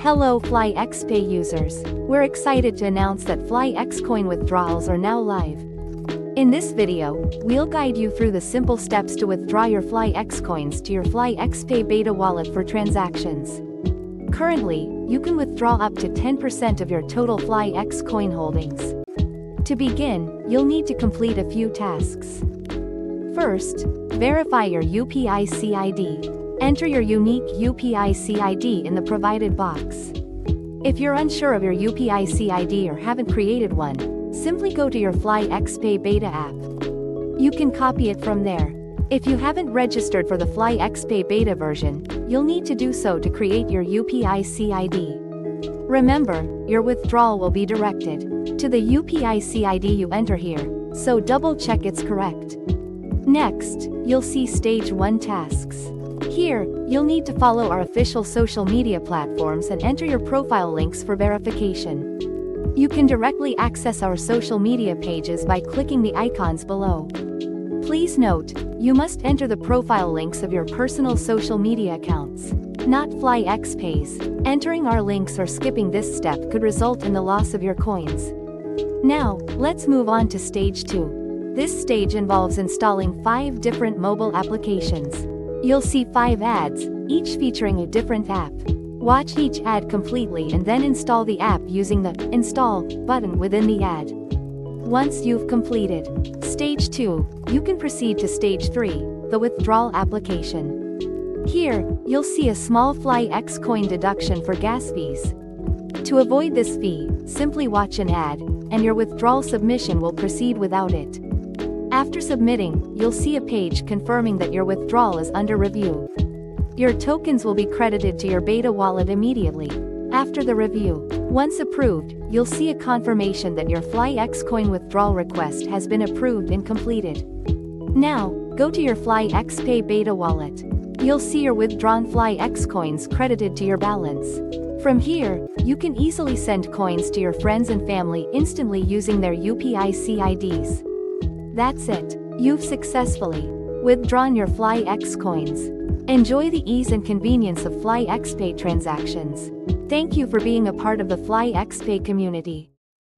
Hello FlyXpay users, we're excited to announce that FlyXcoin withdrawals are now live. In this video, we'll guide you through the simple steps to withdraw your FlyXcoins to your FlyXpay Beta Wallet for transactions. Currently, you can withdraw up to 10% of your total FlyXcoin holdings. To begin, you'll need to complete a few tasks. First, verify your UPIC ID. Enter your unique UPIC ID in the provided box. If you're unsure of your UPIC ID or haven't created one, simply go to your FlyXpay Beta app. You can copy it from there. If you haven't registered for the FlyXpay Beta version, you'll need to do so to create your UPIC ID. Remember, your withdrawal will be directed to the UPIC ID you enter here, so double-check it's correct. Next, you'll see Stage 1 tasks. Here, you'll need to follow our official social media platforms and enter your profile links for verification. You can directly access our social media pages by clicking the icons below. Please note, you must enter the profile links of your personal social media accounts, not FlyXpay's. Entering our links or skipping this step could result in the loss of your coins. Now, let's move on to Stage 2. This stage involves installing 5 different mobile applications. You'll see 5 ads, each featuring a different app. Watch each ad completely and then install the app using the Install button within the ad. Once you've completed Stage 2, you can proceed to Stage 3, the withdrawal application. Here, you'll see a small FlyXcoin deduction for gas fees. To avoid this fee, simply watch an ad, and your withdrawal submission will proceed without it. After submitting, you'll see a page confirming that your withdrawal is under review. Your tokens will be credited to your Beta wallet immediately after the review. Once approved, you'll see a confirmation that your FlyXcoin withdrawal request has been approved and completed. Now, go to your FlyXpay Beta wallet. You'll see your withdrawn FlyXcoins credited to your balance. From here, you can easily send coins to your friends and family instantly using their UPIC IDs. That's it. You've successfully withdrawn your FlyXcoins. Enjoy the ease and convenience of FlyXpay transactions. Thank you for being a part of the FlyXpay community.